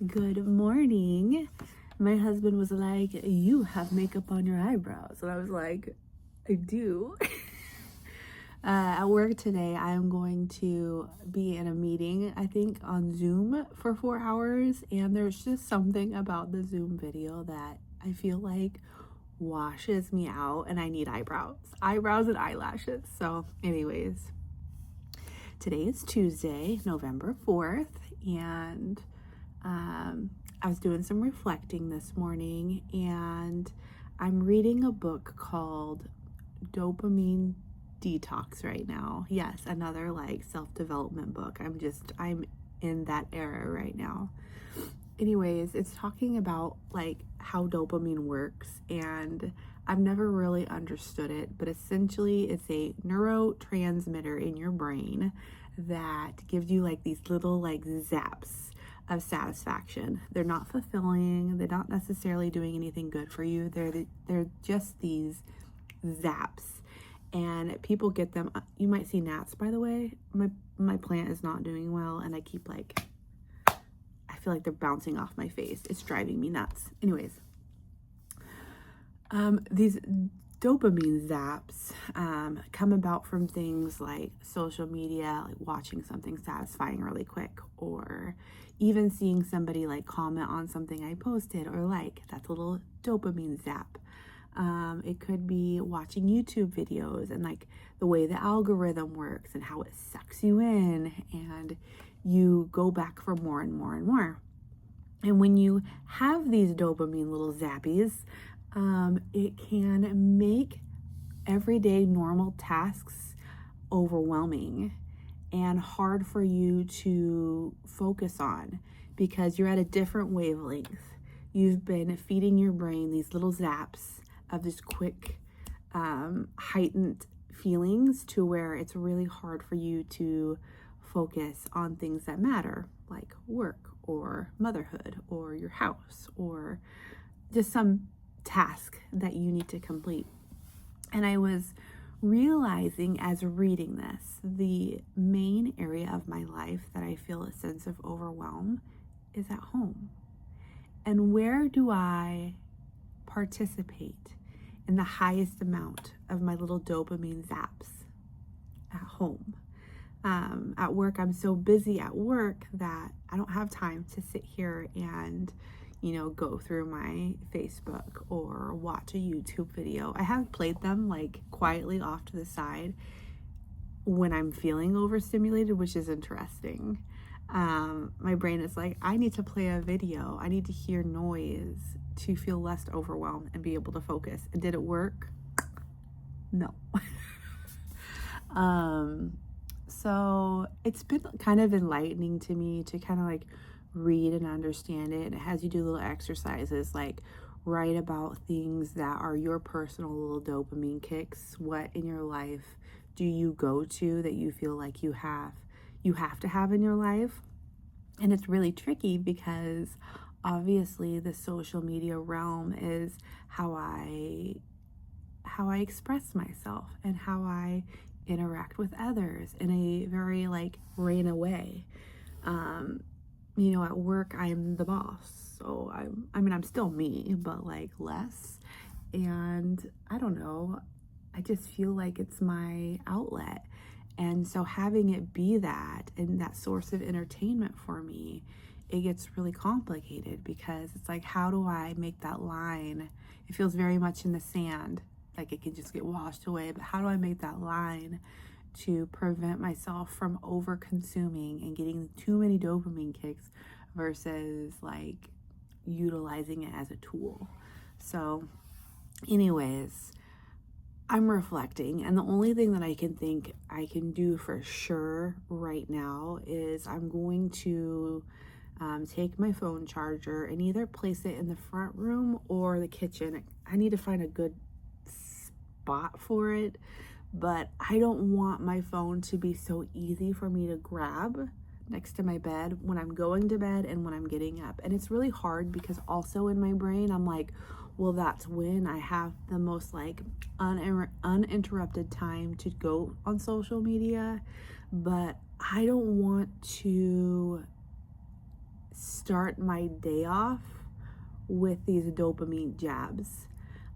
Good morning. My husband was like, "You have makeup on your eyebrows." And I was like, "I do." At work today, I am going to be in a meeting, I think on Zoom for 4 hours. And there's just something about the Zoom video that I feel like washes me out, and I need eyebrows and eyelashes. So, anyways, today is Tuesday, November 4th, and I was doing some reflecting this morning, and I'm reading a book called Dopamine Detox right now. Yes, another like self-development book. I'm in that era right now. Anyways, it's talking about like how dopamine works, and I've never really understood it, but essentially it's a neurotransmitter in your brain that gives you like these little like zaps of satisfaction. They're not fulfilling, they're not necessarily doing anything good for you. They're just these zaps, and people get them. You might see gnats, by the way. My plant is not doing well, and I keep like, I feel like they're bouncing off my face. It's driving me nuts. Anyways, these dopamine zaps come about from things like social media, like watching something satisfying really quick, or even seeing somebody like comment on something I posted, or like that's a little dopamine zap. It could be watching YouTube videos and like the way the algorithm works and how it sucks you in, and you go back for more and more and more. And when you have these dopamine little zappies, it can make everyday normal tasks overwhelming and hard for you to focus on because you're at a different wavelength. You've been feeding your brain these little zaps of this quick, heightened feelings to where it's really hard for you to focus on things that matter, like work or motherhood or your house or just some task that you need to complete. And I was realizing as reading this, the main area of my life that I feel a sense of overwhelm is at home. And where do I participate in the highest amount of my little dopamine zaps? At home. At work, I'm so busy at work that I don't have time to sit here and go through my Facebook or watch a YouTube video. I have played them like quietly off to the side when I'm feeling overstimulated, which is interesting. My brain is like, I need to play a video. I need to hear noise to feel less overwhelmed and be able to focus. And did it work? No. So it's been kind of enlightening to me to kind of like read and understand it. And it has you do little exercises like write about things that are your personal little dopamine kicks. What in your life do you go to that you feel like you have to have in your life? And it's really tricky because obviously the social media realm is how I express myself and how I interact with others in a very like ran away. At work I'm the boss, so I'm still me, but like less. And I don't know, I just feel like it's my outlet. And so having it be that and that source of entertainment for me, it gets really complicated because it's like, how do I make that line? It feels very much in the sand, like it can just get washed away. But how do I make that line to prevent myself from over consuming and getting too many dopamine kicks versus like utilizing it as a tool? So anyways, I'm reflecting, and the only thing that I can think I can do for sure right now is I'm going to take my phone charger and either place it in the front room or the kitchen. I need to find a good spot for it, but I don't want my phone to be so easy for me to grab next to my bed when I'm going to bed and when I'm getting up. And it's really hard because also in my brain I'm like, well, that's when I have the most like uninterrupted time to go on social media, but I don't want to start my day off with these dopamine jabs.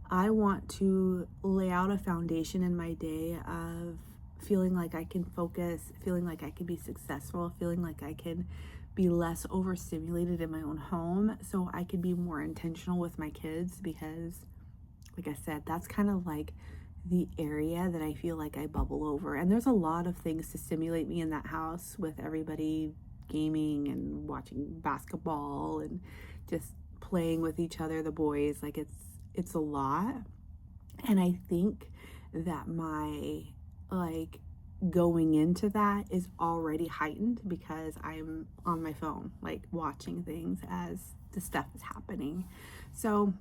I want to lay out a foundation in my day of feeling like I can focus, feeling like I can be successful, feeling like I can be less overstimulated in my own home, so I can be more intentional with my kids, because like I said, that's kind of like the area that I feel like I bubble over. And there's a lot of things to stimulate me in that house, with everybody gaming and watching basketball and just playing with each other, the boys. Like it's a lot. And I think that my like going into that is already heightened because I'm on my phone, like watching things as the stuff is happening. So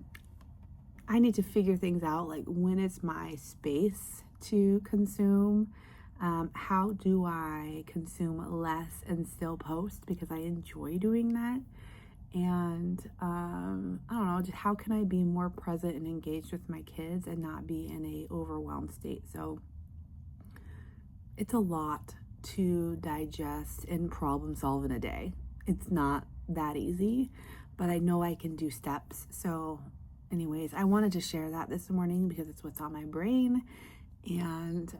I need to figure things out, like when is my space to consume. How do I consume less and still post, because I enjoy doing that. And I don't know, just how can I be more present and engaged with my kids and not be in a overwhelmed state. So it's a lot to digest and problem solve in a day. It's not that easy, but I know I can do steps. So anyways, I wanted to share that this morning because it's what's on my brain. And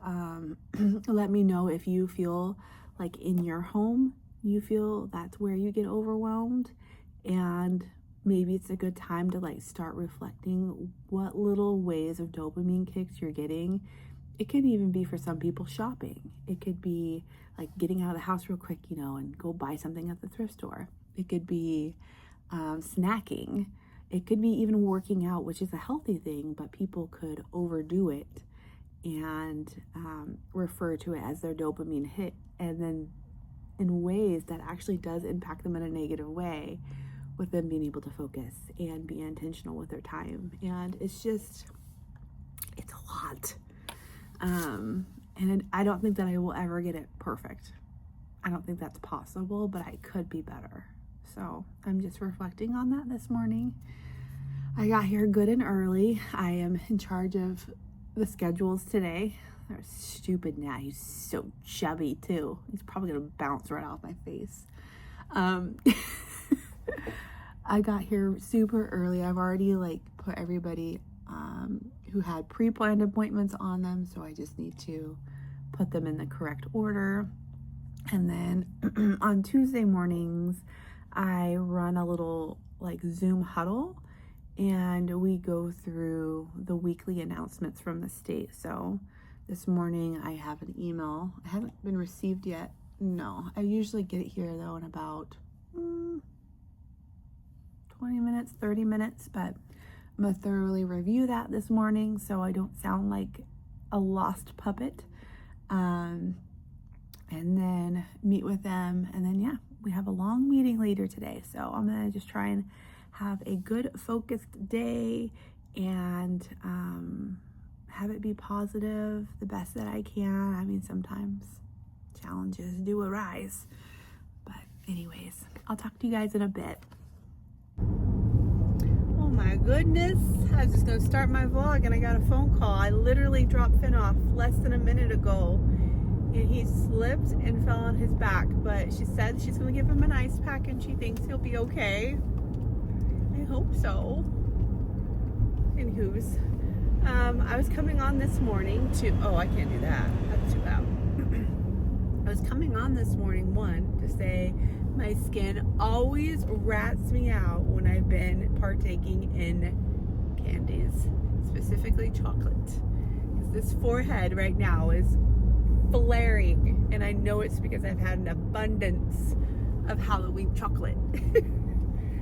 let me know if you feel like in your home, you feel that's where you get overwhelmed. And maybe it's a good time to like start reflecting what little ways of dopamine kicks you're getting. It can even be, for some people, shopping. It could be like getting out of the house real quick, and go buy something at the thrift store. It could be snacking. It could be even working out, which is a healthy thing, but people could overdo it and refer to it as their dopamine hit, and then in ways that actually does impact them in a negative way, with them being able to focus and be intentional with their time. And it's a lot. And I don't think that I will ever get it perfect. I don't think that's possible, but I could be better. So I'm just reflecting on that this morning. I got here good and early. I am in charge of the schedules today. There's stupid Nat. He's so chubby too. He's probably gonna bounce right off my face. I got here super early. I've already put everybody who had pre-planned appointments on them, so I just need to put them in the correct order. And then on Tuesday mornings, I run a little Zoom huddle, and we go through the weekly announcements from the state. So this morning I have an email. I haven't been received yet. No, I usually get it here though in about 20 minutes, 30 minutes, but I'm gonna thoroughly review that this morning so I don't sound like a lost puppet. And then meet with them, and then we have a long meeting later today. So I'm gonna just try and have a good focused day and have it be positive the best that I can. I mean, sometimes challenges do arise, but anyways, I'll talk to you guys in a bit. Oh my goodness, I was just gonna start my vlog and I got a phone call. I literally dropped Finn off less than a minute ago, and he slipped and fell on his back, but she said she's gonna give him an ice pack and she thinks he'll be okay. I hope so. Anywho's, I was coming on this morning to, I can't do that, that's too loud. I was coming on this morning, to say my skin always rats me out when I've been partaking in candies, specifically chocolate. Because this forehead right now is flaring, and I know it's because I've had an abundance of Halloween chocolate.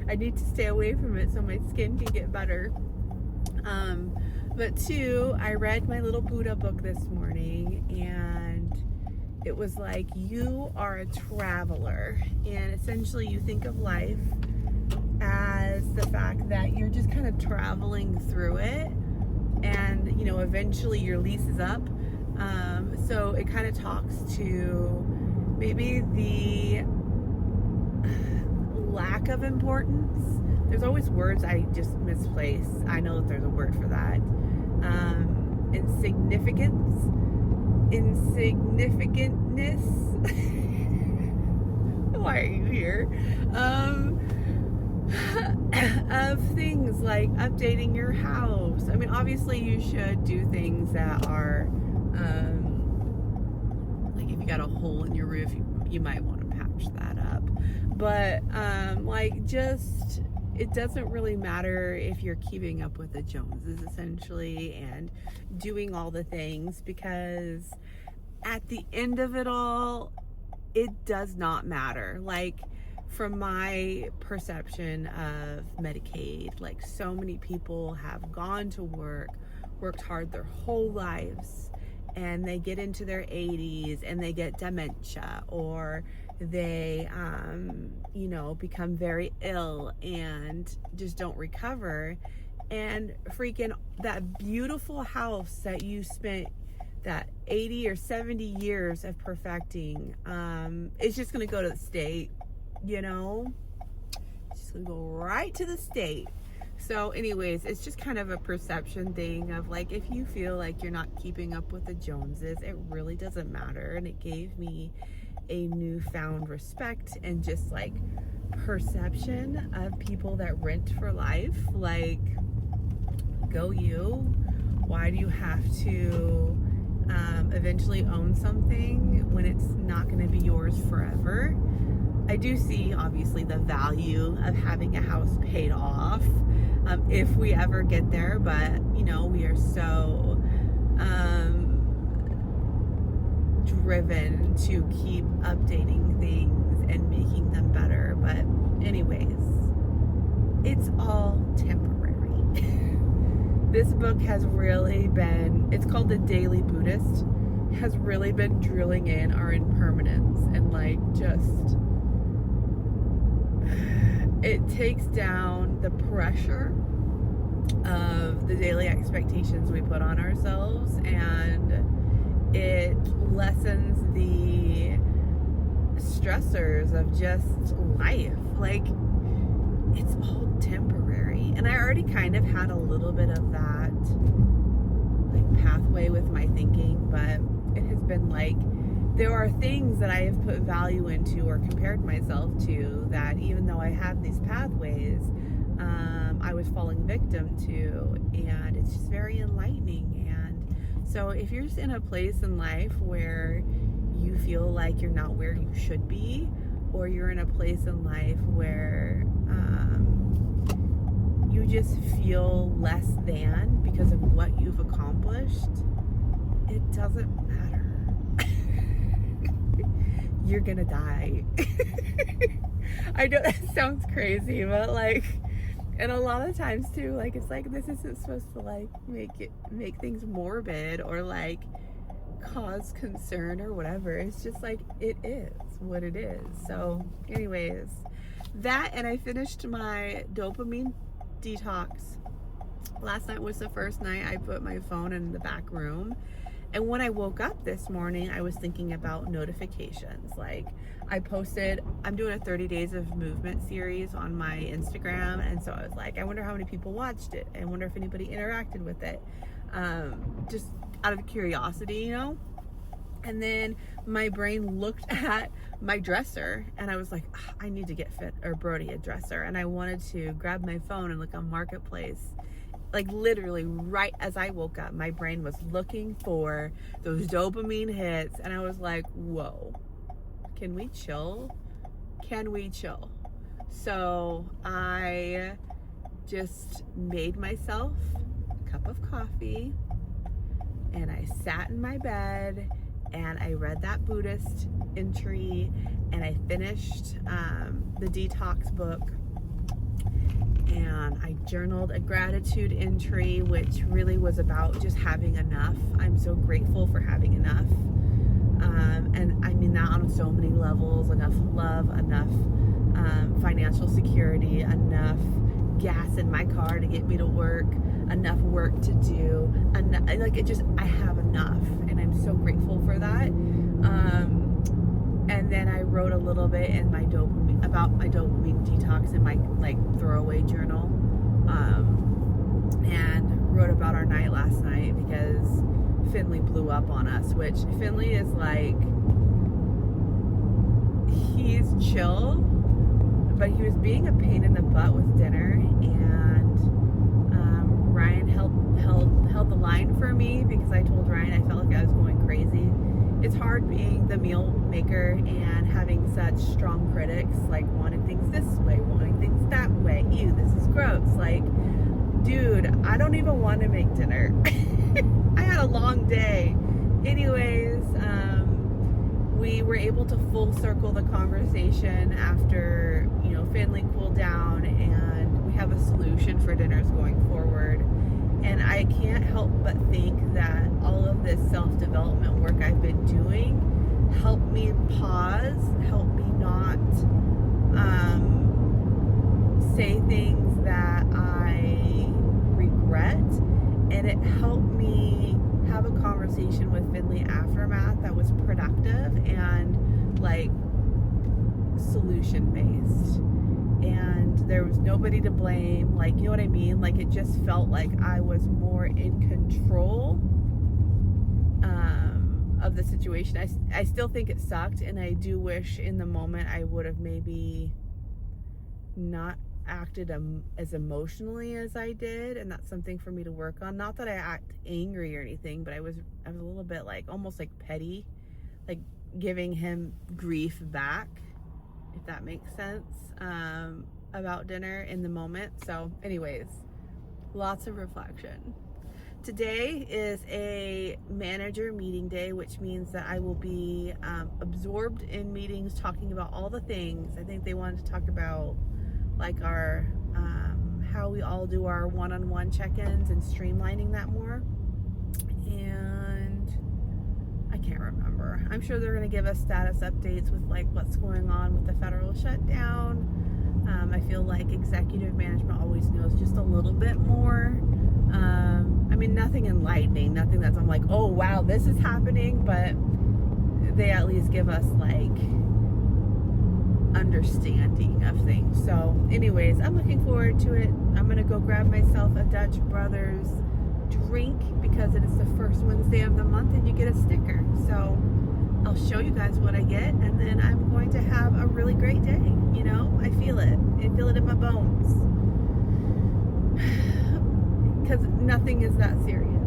I need to stay away from it so my skin can get better. But two, I read my little Buddha book this morning, and it was like, you are a traveler, and essentially you think of life as the fact that you're just kind of traveling through it, and eventually your lease is up. So it kind of talks to maybe the lack of importance. There's always words I just misplace. I know that there's a word for that. Insignificantness. Why are you here? of things like updating your house. I mean, obviously you should do things that are, like if you got a hole in your roof, you might want to patch that up. But, just, it doesn't really matter if you're keeping up with the Joneses, essentially, and doing all the things, because at the end of it all, it does not matter. Like, from my perception of Medicaid, like, so many people have gone to work, worked hard their whole lives, and they get into their 80s and they get dementia, or they, become very ill and just don't recover. And freaking that beautiful house that you spent that 80 or 70 years of perfecting, it's just going to go to the state, It's just going to go right to the state. So anyways, it's just kind of a perception thing of like, if you feel like you're not keeping up with the Joneses, it really doesn't matter. And it gave me a newfound respect and just like perception of people that rent for life. Like, go you. Why do you have to eventually own something when it's not going to be yours forever? I do see, obviously, the value of having a house paid off if we ever get there, but we are so driven to keep updating things and making them better. But anyways, it's all temporary. This book has really been, it's called The Daily Buddhist, has really been drilling in our impermanence and like just, it takes down the pressure of the daily expectations we put on ourselves, and it lessens the stressors of just life. Like, it's all temporary. And I already kind of had a little bit of that like pathway with my thinking, but it has been like, there are things that I have put value into or compared myself to that, even though I have these pathways, I was falling victim to, and it's just very enlightening. And so if you're just in a place in life where you feel like you're not where you should be, or you're in a place in life where you just feel less than because of what you've accomplished, it doesn't matter. You're gonna die. I know that sounds crazy, but like, and a lot of times too, like, it's like, this isn't supposed to like make things morbid or like cause concern or whatever. It's just like, it is what it is. So anyways, that, and I finished my dopamine detox. Last night was the first night I put my phone in the back room. And when I woke up this morning, I was thinking about notifications. Like, I posted, I'm doing a 30 days of movement series on my Instagram. And so I was like, I wonder how many people watched it. I wonder if anybody interacted with it. Just out of curiosity, And then my brain looked at my dresser and I was like, I need to get Brody a dresser. And I wanted to grab my phone and look on Marketplace. Like, literally right as I woke up, my brain was looking for those dopamine hits. And I was like, whoa, can we chill? Can we chill? So I just made myself a cup of coffee and I sat in my bed and I read that Buddhist entry and I finished the Detox book. And I journaled a gratitude entry, which really was about just having enough. I'm so grateful for having enough. And I mean that on so many levels: enough love, enough financial security, enough gas in my car to get me to work, enough work to do. I have enough. And I'm so grateful for that. And then I wrote a little bit in my about my dopamine detox in my throwaway journal, and wrote about our night last night because Finley blew up on us, which Finley is like, he's chill, but he was being a pain in the butt with dinner, because I told Ryan I felt like I was going crazy. It's hard being the meal maker and having such strong critics, like wanting things this way, wanting things that way. Ew, this is gross. Like, dude, I don't even want to make dinner. I had a long day. Anyways, we were able to full circle the conversation after, Finley cooled down, and we have a solution for dinners going forward. And I can't help but think that all of this self-development work I've been doing helped me pause, helped me not say things that I regret, and it helped me have a conversation with Finley aftermath that was productive and like solution-based. And there was nobody to blame, like, you know what I mean? Like, it just felt like I was more in control of the situation. I still think it sucked, and I do wish in the moment I would have maybe not acted as emotionally as I did, and that's something for me to work on. Not that I act angry or anything, but I was a little bit like, almost like petty, like giving him grief back, if that makes sense, about dinner in the moment. So anyways, lots of reflection. Today is a manager meeting day, which means that I will be absorbed in meetings talking about all the things. I think they wanted to talk about like our how we all do our one-on-one check-ins and streamlining that more. And I can't remember. I'm sure they're going to give us status updates with like what's going on with the federal shutdown. I feel like executive management always knows just a little bit more. I mean, nothing enlightening, nothing that's I'm like, oh wow, this is happening, but they at least give us like understanding of things. So anyways, I'm looking forward to it. I'm gonna go grab myself a Dutch Brothers drink because it is the first Wednesday of the month and you get a sticker. So I'll show you guys what I get, and then I'm going to have a really great day. I feel it. I feel it in my bones. Because nothing is that serious.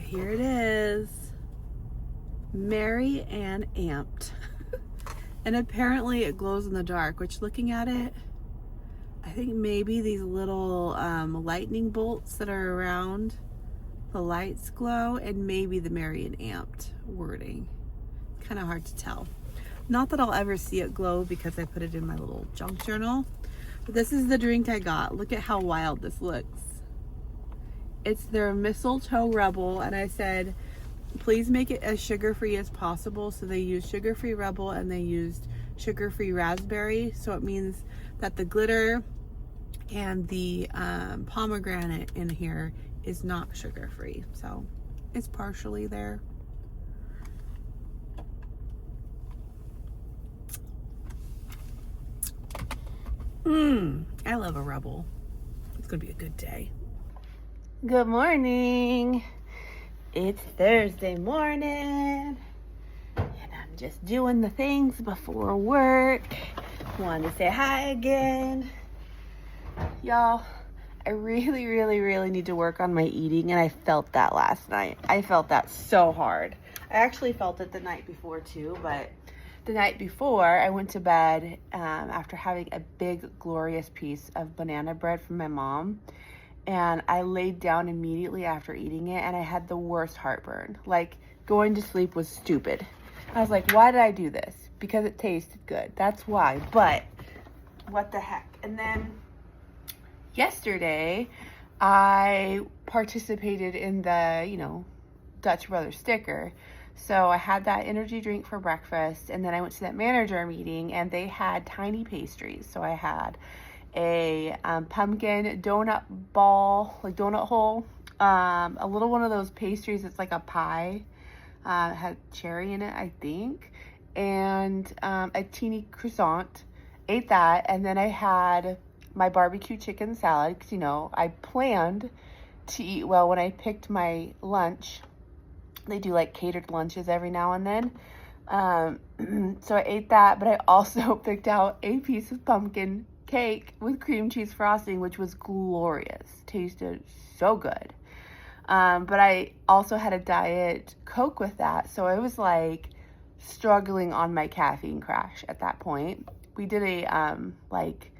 Here it is, Merry and Amped. And apparently it glows in the dark, which looking at it, I think maybe these little lightning bolts that are around the lights glow, and maybe the Merry and Amped wording. Kind of hard to tell. Not that I'll ever see it glow because I put it in my little junk journal, but this is the drink I got. Look at how wild this looks. It's their mistletoe rebel, and I said, please make it as sugar-free as possible. So they used sugar-free rebel and they used sugar-free raspberry. So it means that the glitter and the pomegranate in here is not sugar-free. So it's partially there. I love a rebel. It's gonna be a good day. Good morning. It's Thursday morning, and I'm just doing the things before work. Wanted to say hi again. Y'all, I really need to work on my eating, and I felt that last night. I felt that so hard. I actually felt it the night before too, but the night before I went to bed after having a big glorious piece of banana bread from my mom. And I laid down immediately after eating it, and I had the worst heartburn. Like, going to sleep was stupid. I was like, why did I do this? Because it tasted good. That's why. But what the heck? And then yesterday, I participated in the, Dutch Brothers sticker. So I had that energy drink for breakfast, and then I went to that manager meeting, and they had tiny pastries. So I had a pumpkin donut ball, like donut hole, a little one of those pastries. It's like a pie. It had cherry in it, I think, and a teeny croissant. Ate that, and then I had my barbecue chicken salad because, you know, I planned to eat well when I picked my lunch. They do like catered lunches every now and then. So I ate that, but I also picked out a piece of pumpkin cake with cream cheese frosting, which was glorious. Tasted so good. But I also had a Diet Coke with that. So I was like struggling on my caffeine crash at that point. We did a like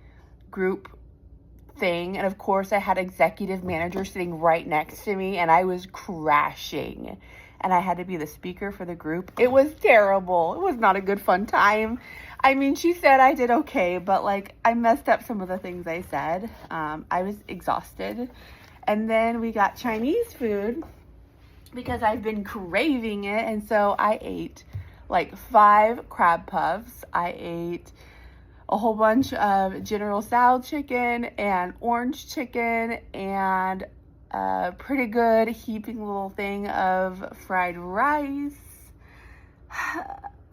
group thing. And of course I had executive manager sitting right next to me and I was crashing. And I had to be the speaker for the group. It was terrible. It was not a good fun time. I mean, she said I did okay, but like I messed up some of the things I said. I was exhausted. And then we got Chinese food because I've been craving it. And so I ate like 5 crab puffs. I ate a whole bunch of General Tso chicken and orange chicken and a pretty good heaping little thing of fried rice.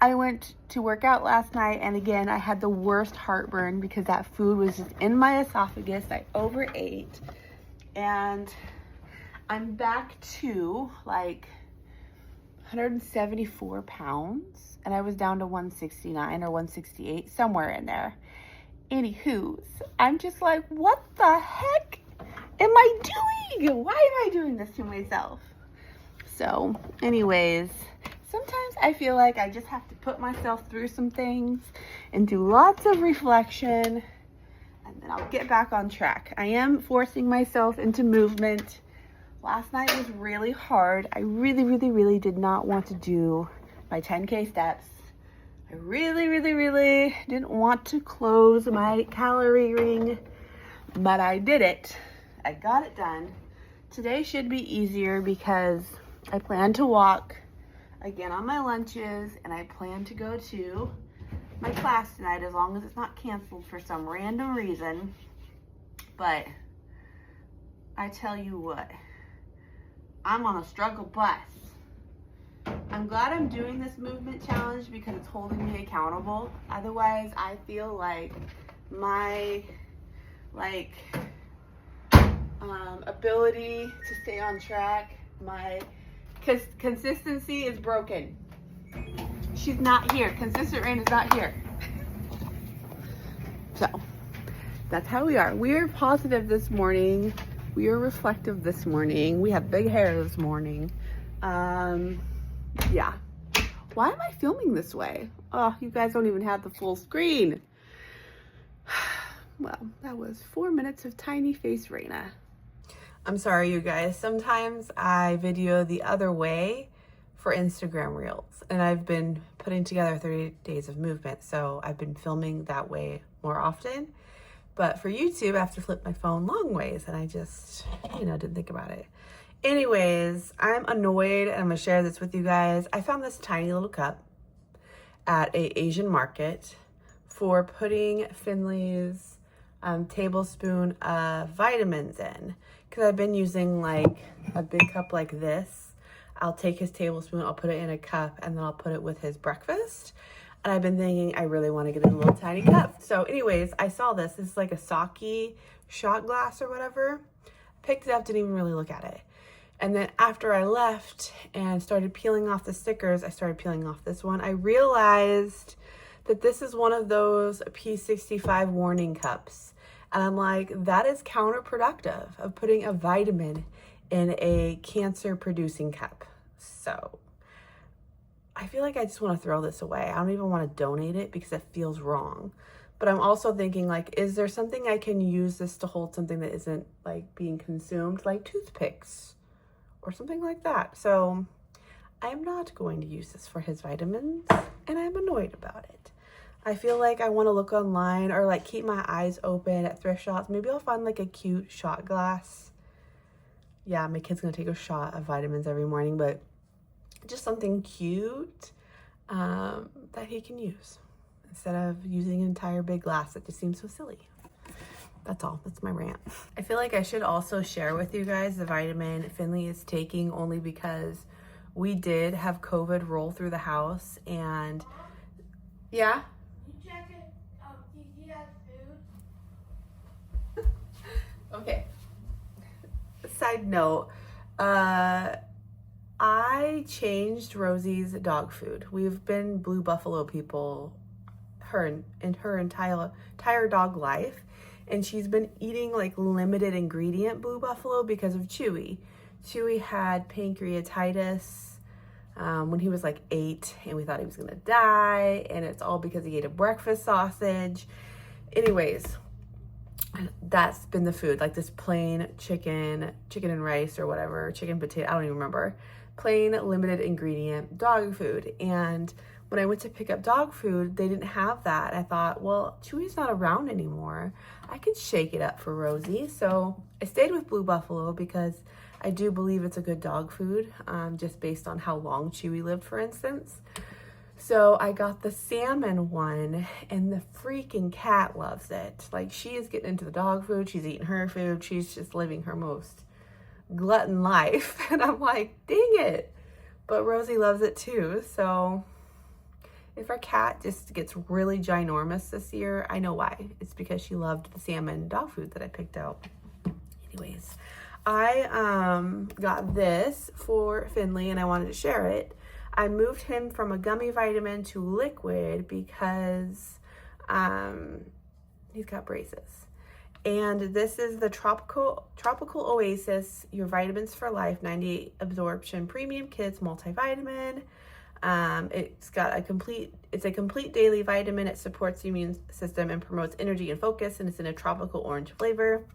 I went to work out last night, and again, I had the worst heartburn because that food was just in my esophagus. I overate, and I'm back to like 174 pounds, and I was down to 169 or 168, somewhere in there. Anywho's, I'm just like, what the heck am I doing? Why am I doing this to myself? So anyways, sometimes I feel like I just have to put myself through some things and do lots of reflection, and then I'll get back on track. I am forcing myself into movement. Last night was really hard. I really did not want to do my 10K steps. I really didn't want to close my calorie ring, but I did it. I got it done. Today should be easier because I plan to walk again on my lunches, and I plan to go to my class tonight as long as it's not canceled for some random reason. But I tell you what, I'm on a struggle bus. I'm glad I'm doing this movement challenge because it's holding me accountable. Otherwise, I feel like my ability to stay on track, my consistency is broken. She's not here. Consistent Rain is not here. So that's how we are. We are positive this morning. We are reflective this morning. We have big hair this morning. Yeah. Why am I filming this way? Oh, you guys don't even have the full screen. Well, that was 4 minutes of tiny face Raina. I'm sorry, you guys. Sometimes I video the other way for Instagram Reels, and I've been putting together 30 days of movement, so I've been filming that way more often. But for YouTube, I have to flip my phone long ways, and I just, didn't think about it. Anyways, I'm annoyed, and I'm gonna share this with you guys. I found this tiny little cup at a Asian market for putting Finley's tablespoon of vitamins in, because I've been using like a big cup like this. I'll take his tablespoon, I'll put it in a cup, and then I'll put it with his breakfast. And I've been thinking I really want to get a little tiny cup. So anyways, I saw this. This is like a sake shot glass or whatever. Picked it up, didn't even really look at it. And then after I left and started peeling off the stickers, I started peeling off this one. I realized that this is one of those P65 warning cups. And I'm like, that is counterproductive of putting a vitamin in a cancer-producing cup. So I feel like I just want to throw this away. I don't even want to donate it because it feels wrong. But I'm also thinking, like, is there something I can use this to hold something that isn't like being consumed, like toothpicks or something like that? So I'm not going to use this for his vitamins, and I'm annoyed about it. I feel like I want to look online or like keep my eyes open at thrift shops. Maybe I'll find like a cute shot glass. Yeah, my kid's gonna take a shot of vitamins every morning, but just something cute that he can use instead of using an entire big glass. That just seems so silly. That's all. That's my rant. I feel like I should also share with you guys the vitamin Finley is taking, only because we did have COVID roll through the house. And yeah. You check it. He has food. Okay. Side note, I changed Rosie's dog food. We've been Blue Buffalo people her entire dog life, and she's been eating like limited ingredient Blue Buffalo because of Chewy. Chewy had pancreatitis when he was like 8, and we thought he was gonna die, and it's all because he ate a breakfast sausage. Anyways, that's been the food, like this plain chicken and rice or whatever, chicken potato, I don't even remember, plain limited ingredient dog food. And when I went to pick up dog food, they didn't have that. I thought, well, Chewy's not around anymore, I could shake it up for Rosie. So I stayed with Blue Buffalo because I do believe it's a good dog food, just based on how long Chewy lived, for instance. So I got the salmon one, and the freaking cat loves it. Like, she is getting into the dog food. She's eating her food. She's just living her most glutton life. And I'm like, dang it. But Rosie loves it too. So if our cat just gets really ginormous this year, I know why. It's because she loved the salmon dog food that I picked out. Anyways, I got this for Finley, and I wanted to share it. I moved him from a gummy vitamin to liquid because he's got braces. And this is the Tropical Oasis, your vitamins for life, 98 absorption premium kids multivitamin. It's a complete daily vitamin. It supports the immune system and promotes energy and focus, and it's in a tropical orange flavor.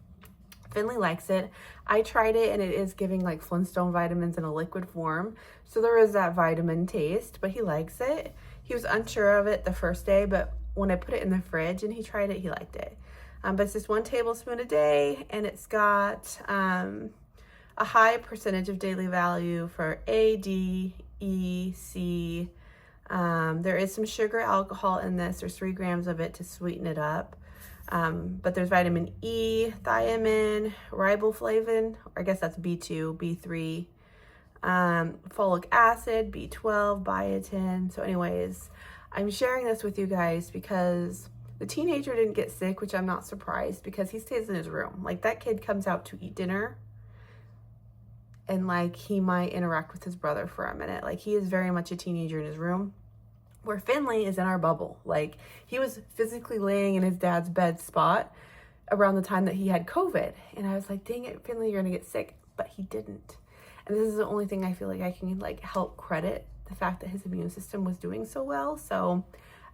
Finley likes it. I tried it, and it is giving like Flintstone vitamins in a liquid form. So there is that vitamin taste, but he likes it. He was unsure of it the first day, but when I put it in the fridge and he tried it, he liked it. But it's just 1 tablespoon a day, and it's got a high percentage of daily value for A, D, E, C. There is some sugar alcohol in this. There's 3 grams of it to sweeten it up. But there's vitamin E, thiamine, riboflavin, or I guess that's B2, B3, folic acid, B12, biotin. So anyways, I'm sharing this with you guys because the teenager didn't get sick, which I'm not surprised, because he stays in his room. Like, that kid comes out to eat dinner, and like, he might interact with his brother for a minute. Like, he is very much a teenager in his room. Where Finley is in our bubble. Like, he was physically laying in his dad's bed spot around the time that he had COVID. And I was like, dang it, Finley, you're gonna get sick. But he didn't. And this is the only thing I feel like I can like help credit the fact that his immune system was doing so well. So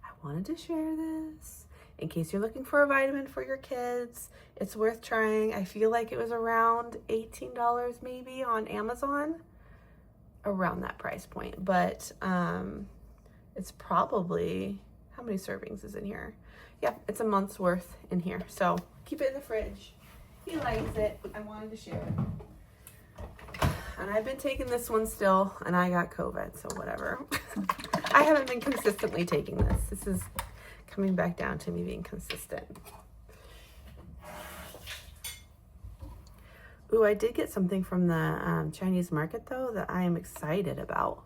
I wanted to share this in case you're looking for a vitamin for your kids. It's worth trying. I feel like it was around $18 maybe on Amazon, around that price point. But it's probably, how many servings is in here? Yeah, it's a month's worth in here. So keep it in the fridge. He likes it. I wanted to share it. And I've been taking this one still, and I got COVID, so whatever. I haven't been consistently taking this. This is coming back down to me being consistent. Ooh, I did get something from the Chinese market, though, that I am excited about.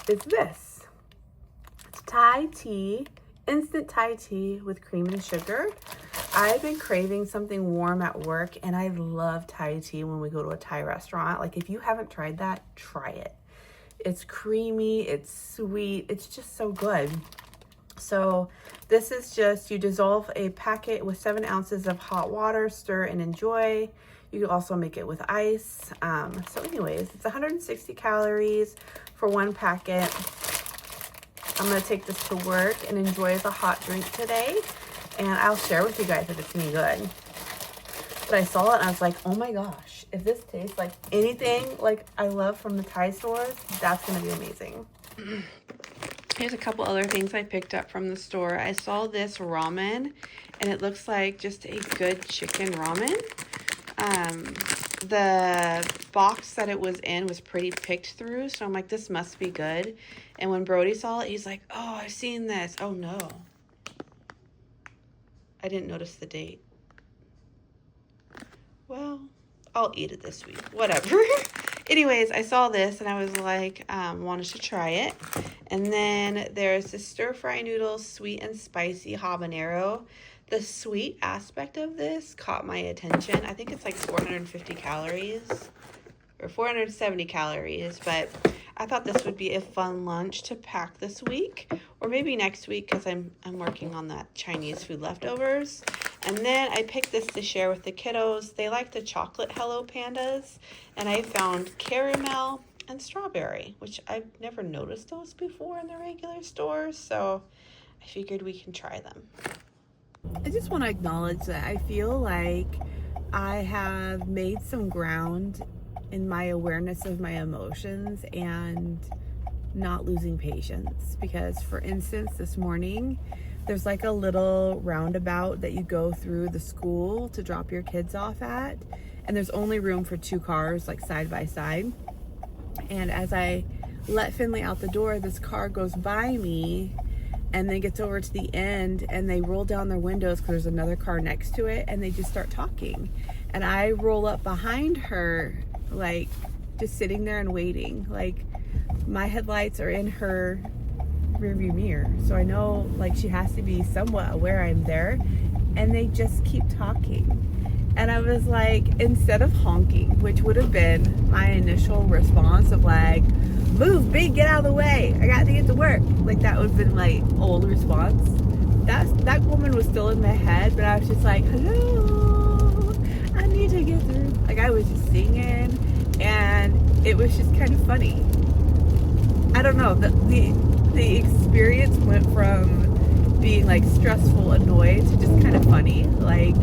Is this. It's Thai tea, instant Thai tea with cream and sugar. I've been craving something warm at work, and I love Thai tea when we go to a Thai restaurant. Like, if you haven't tried that, try it. It's creamy, it's sweet, it's just so good. So this is just, you dissolve a packet with 7 ounces of hot water, stir and enjoy. You can also make it with ice. So anyways, it's 160 calories for 1 packet. I'm gonna take this to work and enjoy as a hot drink today. And I'll share with you guys if it's any good. But I saw it and I was like, oh my gosh, if this tastes like anything like I love from the Thai stores, that's gonna be amazing. Here's a couple other things I picked up from the store. I saw this ramen, and it looks like just a good chicken ramen. The box that it was in was pretty picked through, so I'm like, this must be good. And when Brody saw it, he's like, oh, I've seen this. Oh no. I didn't notice the date. Well, I'll eat it this week. Whatever. Anyways, I saw this and I was like, wanted to try it. And then there's the stir fry noodles, sweet and spicy habanero. The sweet aspect of this caught my attention. I think it's like 450 calories or 470 calories, but I thought this would be a fun lunch to pack this week or maybe next week because I'm working on that Chinese food leftovers. And then I picked this to share with the kiddos. They like the chocolate Hello Pandas, and I found caramel and strawberry, which I've never noticed those before in the regular stores, so I figured we can try them. I just want to acknowledge that I feel like I have made some ground in my awareness of my emotions and not losing patience. Because, for instance, this morning, there's like a little roundabout that you go through the school to drop your kids off at, and there's only room for 2 cars, like side by side. And as I let Finley out the door, this car goes by me and then gets over to the end, and they roll down their windows because there's another car next to it, and they just start talking. And I roll up behind her, like just sitting there and waiting. Like my headlights are in her rearview mirror, so I know like she has to be somewhat aware I'm there, and they just keep talking. And I was like, instead of honking, which would have been my initial response of like, move, big, get out of the way, I got to get to work, like that would have been my old response. That woman was still in my head, but I was just like, hello, I need to get through. Like I was just singing, and it was just kind of funny. I don't know, the experience went from being like stressful, annoyed, to just kind of funny. Like,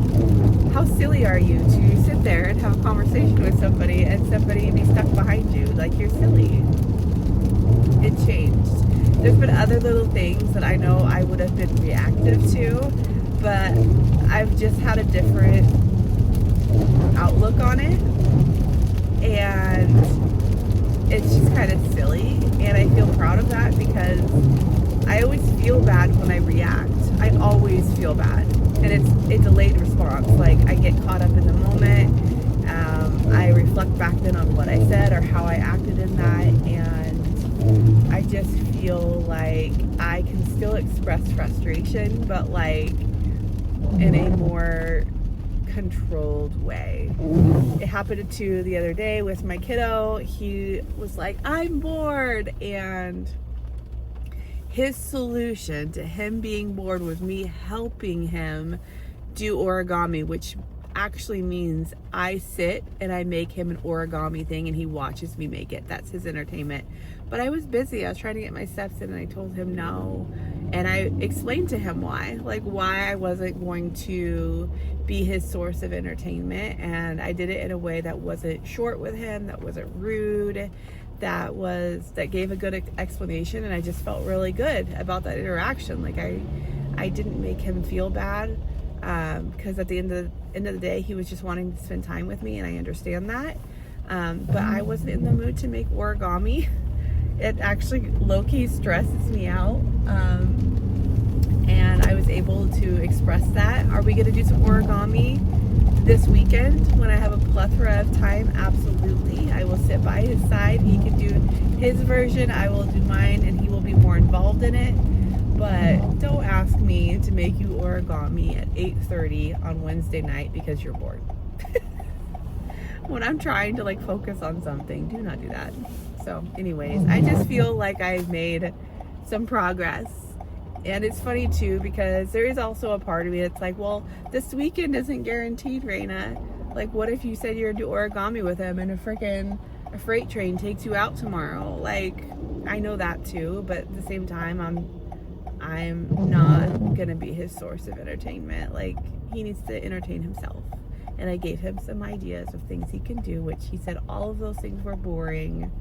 how silly are you to sit there and have a conversation with somebody and somebody be stuck behind you? Like, you're silly. It changed. There's been other little things that I know I would have been reactive to, but I've just had a different outlook on it, and it's just kind of silly, and I feel proud of that because I always feel bad when I react. I always feel bad, and it's a delayed response. Like I get caught up in the moment. I reflect back then on what I said or how I acted in that, and I just feel like I can still express frustration, but like in a more controlled way. It happened to the other day with my kiddo. He was like, I'm bored, and his solution to him being bored was me helping him do origami, which actually means I sit and I make him an origami thing and he watches me make it. That's his entertainment. But I was busy. I was trying to get my steps in, and I told him no. And I explained to him why I wasn't going to be his source of entertainment. And I did it in a way that wasn't short with him, that wasn't rude, that gave a good explanation. And I just felt really good about that interaction. Like I didn't make him feel bad, because at the end of the day, he was just wanting to spend time with me, and I understand that. But I wasn't in the mood to make origami. It actually low-key stresses me out, and I was able to express that. Are we going to do some origami this weekend when I have a plethora of time? Absolutely. I will sit by his side. He can do his version, I will do mine, and he will be more involved in it. But don't ask me to make you origami at 8:30 on Wednesday night because you're bored. When I'm trying to like focus on something, do not do that. So anyways, I just feel like I've made some progress. And it's funny too, because there is also a part of me that's like, well, this weekend isn't guaranteed, Raina. Like, what if you said you're gonna do origami with him and a freight train takes you out tomorrow? Like, I know that too, but at the same time, I'm not gonna be his source of entertainment. Like, he needs to entertain himself. And I gave him some ideas of things he can do, which he said all of those things were boring,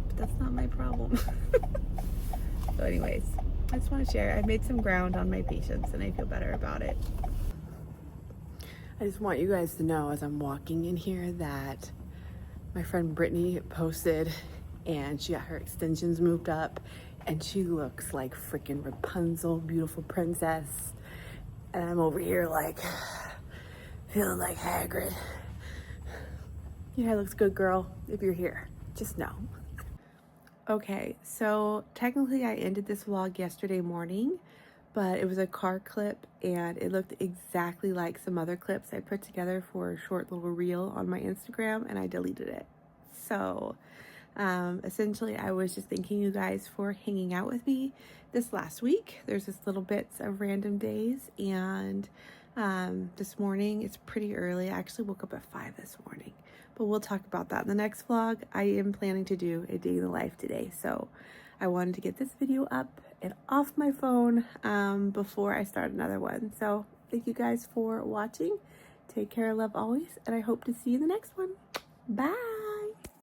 but that's not my problem. So anyways, I just want to share. I made some ground on my patience, and I feel better about it. I just want you guys to know, as I'm walking in here, that my friend Brittany posted, and she got her extensions moved up, and she looks like freaking Rapunzel, beautiful princess. And I'm over here like, feeling like Hagrid. Your hair looks good, girl. If you're here, just know. Okay, so technically I ended this vlog yesterday morning, but it was a car clip and it looked exactly like some other clips I put together for a short little reel on my Instagram, and I deleted it. So essentially I was just thanking you guys for hanging out with me this last week. There's just little bits of random days, and this morning it's pretty early. I actually woke up at 5 this morning, but we'll talk about that in the next vlog. I am planning to do a day in the life today, so I wanted to get this video up and off my phone before I start another one. So thank you guys for watching. Take care, love always, and I hope to see you in the next one. Bye.